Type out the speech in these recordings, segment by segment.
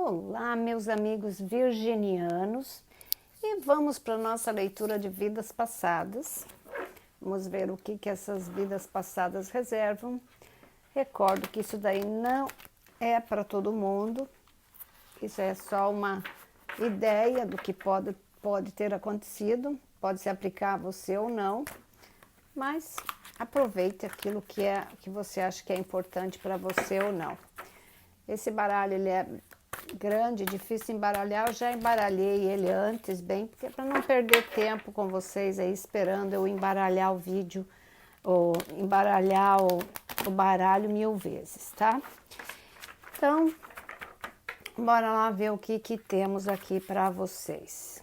Olá, meus amigos virginianos, e vamos para a nossa leitura de vidas passadas. Vamos ver o que essas vidas passadas reservam. Recordo que isso daí não é para todo mundo, isso é só uma ideia do que pode ter acontecido, pode se aplicar a você ou não, mas aproveite aquilo que você acha que é importante para você ou não. Esse baralho ele é grande, difícil embaralhar. Eu já embaralhei ele antes, bem, porque para não perder tempo com vocês aí esperando eu embaralhar o vídeo ou embaralhar o baralho 1000 vezes, tá? Então, bora lá ver o que temos aqui para vocês.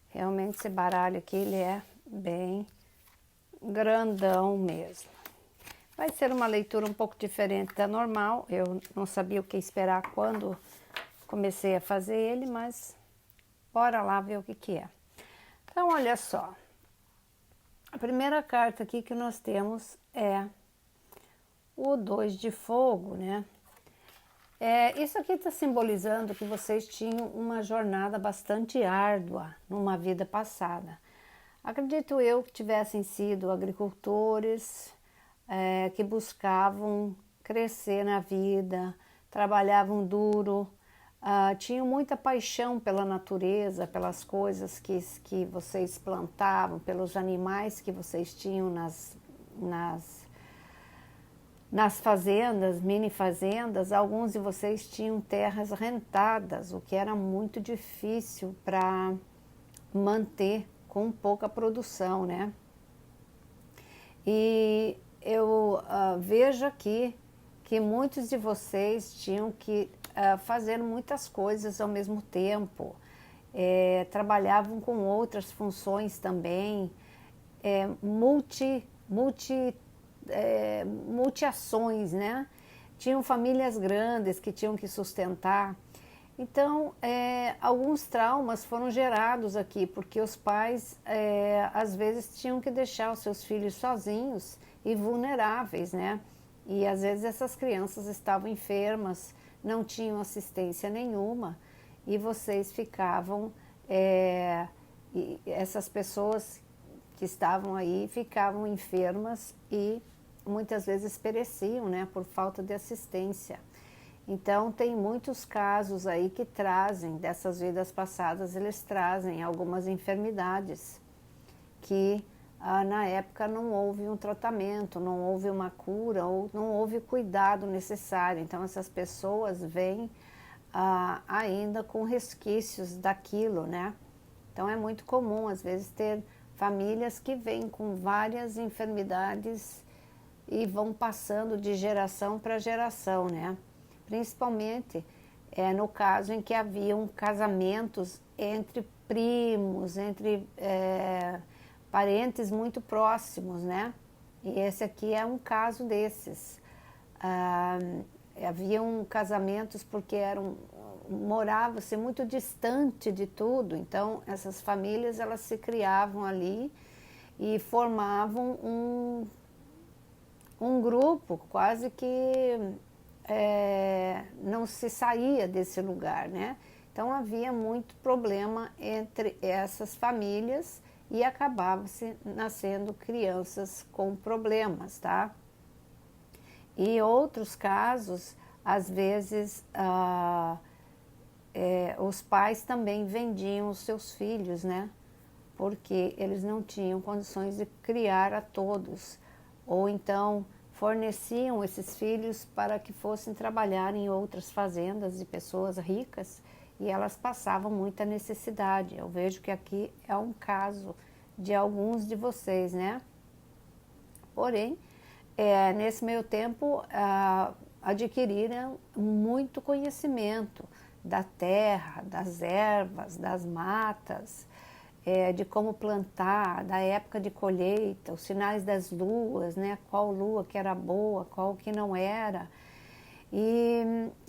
Realmente esse baralho aqui ele é bem grandão mesmo. Vai ser uma leitura um pouco diferente da normal. Eu não sabia o que esperar quando comecei a fazer ele, mas bora lá ver o que é. Então, olha só. A primeira carta aqui que nós temos é o 2 de fogo, né? Isso aqui está simbolizando que vocês tinham uma jornada bastante árdua numa vida passada. Acredito eu que tivessem sido agricultores, que buscavam crescer na vida, trabalhavam duro, tinham muita paixão pela natureza, pelas coisas que vocês plantavam, pelos animais que vocês tinham nas fazendas, mini fazendas. Alguns de vocês tinham terras rentadas, o que era muito difícil para manter com pouca produção, né? E eu vejo aqui que muitos de vocês tinham que fazer muitas coisas ao mesmo tempo, trabalhavam com outras funções também, multi-ações, né? Tinham famílias grandes que tinham que sustentar. Então, alguns traumas foram gerados aqui, porque os pais, às vezes, tinham que deixar os seus filhos sozinhos e vulneráveis, né? E, às vezes, essas crianças estavam enfermas, não tinham assistência nenhuma, e vocês ficavam, e essas pessoas que estavam aí ficavam enfermas e, muitas vezes, pereciam, né? Por falta de assistência. Então, tem muitos casos aí que trazem, dessas vidas passadas, eles trazem algumas enfermidades que na época não houve um tratamento, não houve uma cura ou não houve o cuidado necessário. Então, essas pessoas vêm ainda com resquícios daquilo, né? Então, é muito comum, às vezes, ter famílias que vêm com várias enfermidades e vão passando de geração para geração, né? Principalmente no caso em que haviam casamentos entre primos, entre parentes muito próximos, né? E esse aqui é um caso desses. Haviam casamentos porque morava-se muito distante de tudo, então essas famílias elas se criavam ali e formavam um grupo quase que não se saía desse lugar, né? Então havia muito problema entre essas famílias e acabava-se nascendo crianças com problemas, tá? E outros casos, às vezes, os pais também vendiam os seus filhos, né? Porque eles não tinham condições de criar a todos, ou então forneciam esses filhos para que fossem trabalhar em outras fazendas de pessoas ricas e elas passavam muita necessidade. Eu vejo que aqui é um caso de alguns de vocês, né? Porém, nesse meio tempo, adquiriram muito conhecimento da terra, das ervas, das matas, de como plantar, da época de colheita, os sinais das luas, né? Qual lua que era boa, qual que não era, e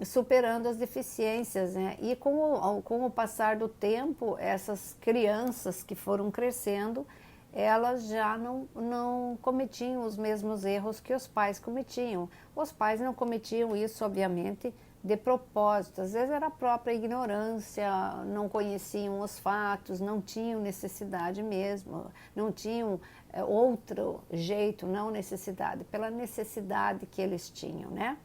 superando as deficiências, né? E com o passar do tempo, essas crianças que foram crescendo, elas já não cometiam os mesmos erros que os pais cometiam. Os pais não cometiam isso, obviamente, de propósito. Às vezes era a própria ignorância, não conheciam os fatos, não tinham necessidade mesmo, não tinham outro jeito, não necessidade, pela necessidade que eles tinham, né?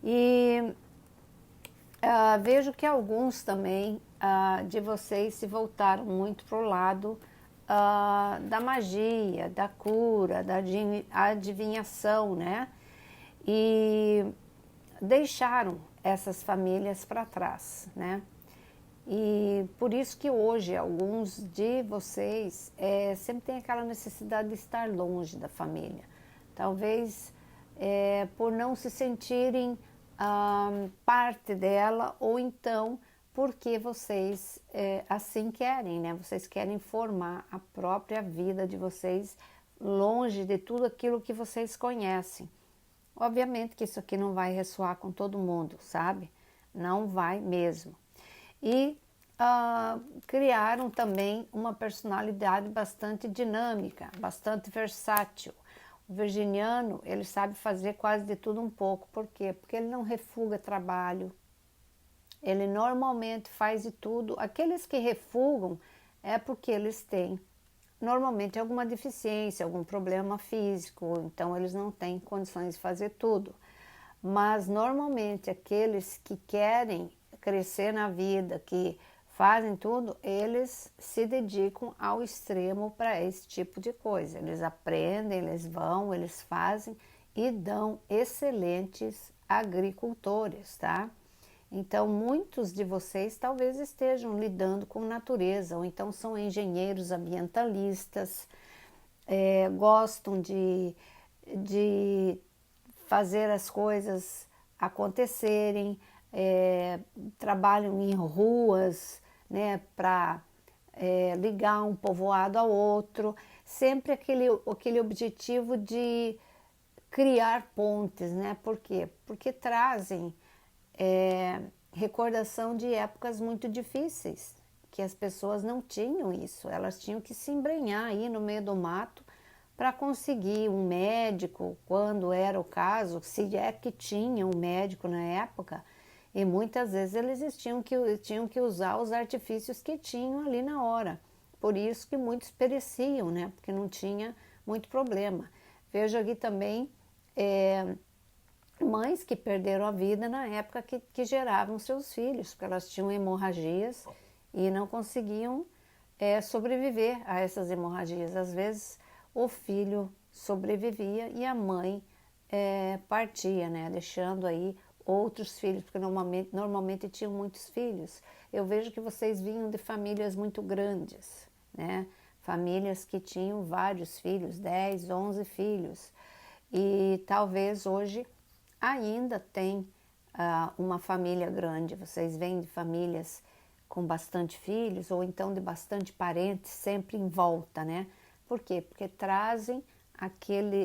E vejo que alguns também de vocês se voltaram muito para o lado da magia, da cura, da adivinhação, né? E deixaram essas famílias para trás, né? E por isso que hoje alguns de vocês sempre tem aquela necessidade de estar longe da família. Talvez por não se sentirem parte dela, ou então porque vocês assim querem, né? Vocês querem formar a própria vida de vocês longe de tudo aquilo que vocês conhecem. Obviamente que isso aqui não vai ressoar com todo mundo, sabe? Não vai mesmo. E criaram também uma personalidade bastante dinâmica, bastante versátil. O virginiano, ele sabe fazer quase de tudo um pouco. Por quê? Porque ele não refuga trabalho. Ele normalmente faz de tudo. Aqueles que refugam é porque eles têm normalmente alguma deficiência, algum problema físico, então eles não têm condições de fazer tudo. Mas normalmente aqueles que querem crescer na vida, que fazem tudo, eles se dedicam ao extremo para esse tipo de coisa. Eles aprendem, eles vão, eles fazem e dão excelentes agricultores, tá? Então, muitos de vocês talvez estejam lidando com natureza, ou então são engenheiros ambientalistas, gostam de fazer as coisas acontecerem, trabalham em ruas, né, para ligar um povoado ao outro, sempre aquele objetivo de criar pontes, né? Por quê? Porque trazem recordação de épocas muito difíceis, que as pessoas não tinham isso, elas tinham que se embrenhar aí no meio do mato para conseguir um médico, quando era o caso, se é que tinha um médico na época, e muitas vezes eles tinham que usar os artifícios que tinham ali na hora, por isso que muitos pereciam, né? Porque não tinha muito problema. Vejo aqui também mães que perderam a vida na época que geravam seus filhos, porque elas tinham hemorragias e não conseguiam sobreviver a essas hemorragias. Às vezes o filho sobrevivia e a mãe partia, né, deixando aí outros filhos, porque normalmente tinham muitos filhos. Eu vejo que vocês vinham de famílias muito grandes, né, famílias que tinham vários filhos, 10, 11 filhos, e talvez hoje ainda tem uma família grande. Vocês vêm de famílias com bastante filhos, ou então de bastante parentes sempre em volta, né? Por quê? Porque trazem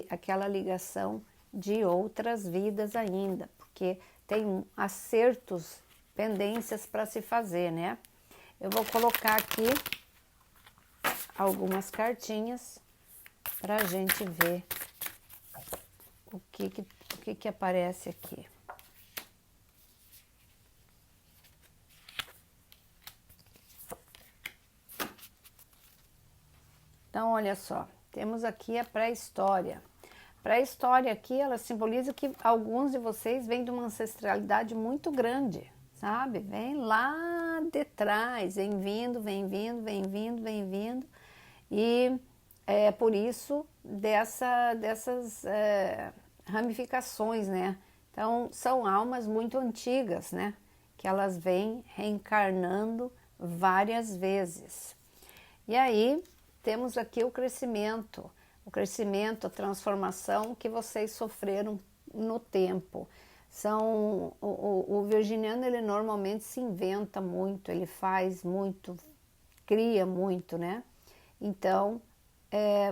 aquela ligação de outras vidas ainda, porque tem acertos, pendências para se fazer, né? Eu vou colocar aqui algumas cartinhas para a gente ver o que aparece aqui. Então, olha só, temos aqui a pré-história. Pré-história aqui, ela simboliza que alguns de vocês vêm de uma ancestralidade muito grande, sabe? Vem lá de trás, vem vindo, vem vindo, vem vindo, vem vindo. E é por isso dessas ramificações, né? Então, são almas muito antigas, né? Que elas vêm reencarnando várias vezes. E aí, temos aqui o crescimento, a transformação que vocês sofreram no tempo. O virginiano, ele normalmente se inventa muito, ele faz muito, cria muito, né? Então,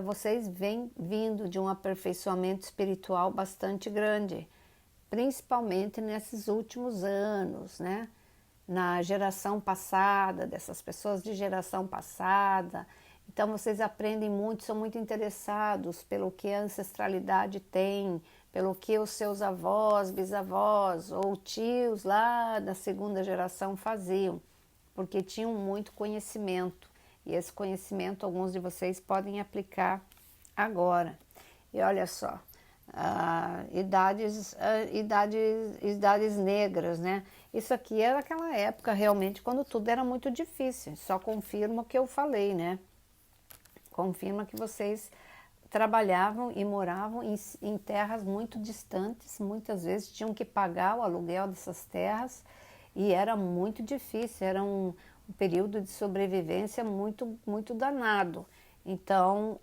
vocês vêm vindo de um aperfeiçoamento espiritual bastante grande, principalmente nesses últimos anos, né? Na geração passada, dessas pessoas de geração passada. Então vocês aprendem muito, são muito interessados pelo que a ancestralidade tem, pelo que os seus avós, bisavós ou tios lá da segunda geração faziam, porque tinham muito conhecimento, e esse conhecimento alguns de vocês podem aplicar agora. E olha só, idades negras, né? Isso aqui era aquela época realmente quando tudo era muito difícil, só confirma o que eu falei, né? Confirma que vocês trabalhavam e moravam em terras muito distantes, muitas vezes tinham que pagar o aluguel dessas terras e era muito difícil, era um período de sobrevivência muito danado. Então,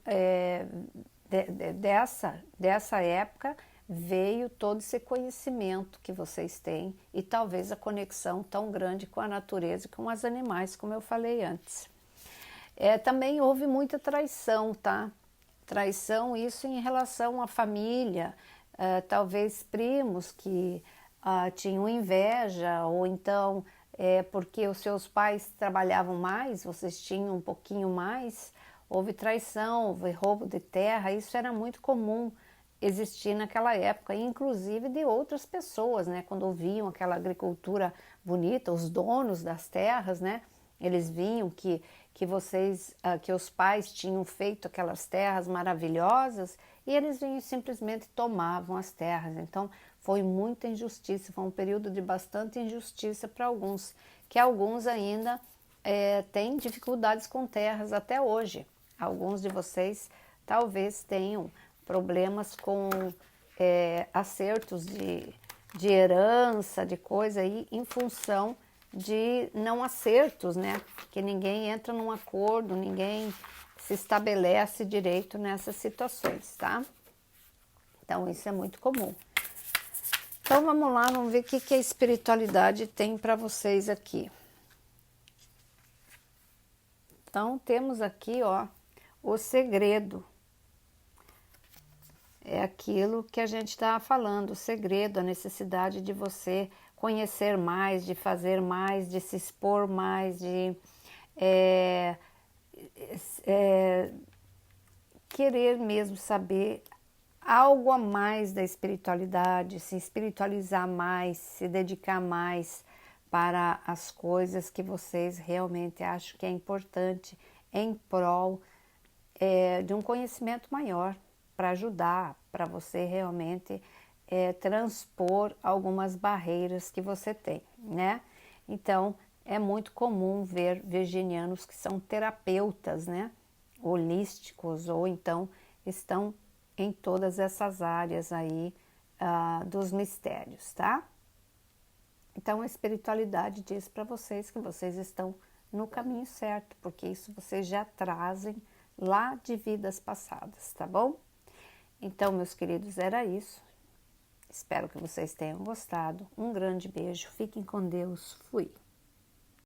dessa época veio todo esse conhecimento que vocês têm e talvez a conexão tão grande com a natureza e com os animais, como eu falei antes. Também houve muita traição, tá? Traição, isso em relação à família, talvez primos que tinham inveja, ou então porque os seus pais trabalhavam mais, vocês tinham um pouquinho mais, houve traição, houve roubo de terra, isso era muito comum existir naquela época, inclusive de outras pessoas, né? Quando ouviam aquela agricultura bonita, os donos das terras, né? Eles viam que os pais tinham feito aquelas terras maravilhosas e eles vinham e simplesmente tomavam as terras. Então foi muita injustiça, foi um período de bastante injustiça para alguns, que alguns ainda têm dificuldades com terras até hoje. Alguns de vocês talvez tenham problemas com acertos de herança, de coisa aí, em função de não acertos, né? Que ninguém entra num acordo, ninguém se estabelece direito nessas situações, tá? Então isso é muito comum. Então vamos lá, vamos ver o que a espiritualidade tem para vocês aqui. Então temos aqui, ó, o segredo. É aquilo que a gente está falando, o segredo, a necessidade de você conhecer mais, de fazer mais, de se expor mais, de querer mesmo saber algo a mais da espiritualidade, se espiritualizar mais, se dedicar mais para as coisas que vocês realmente acham que é importante em prol de um conhecimento maior, para ajudar, para você realmente transpor algumas barreiras que você tem, né? Então, é muito comum ver virginianos que são terapeutas, né? Holísticos, ou então estão em todas essas áreas aí dos mistérios, tá? Então, a espiritualidade diz para vocês que vocês estão no caminho certo, porque isso vocês já trazem lá de vidas passadas, tá bom? Então, meus queridos, era isso. Espero que vocês tenham gostado. Um grande beijo, fiquem com Deus, fui!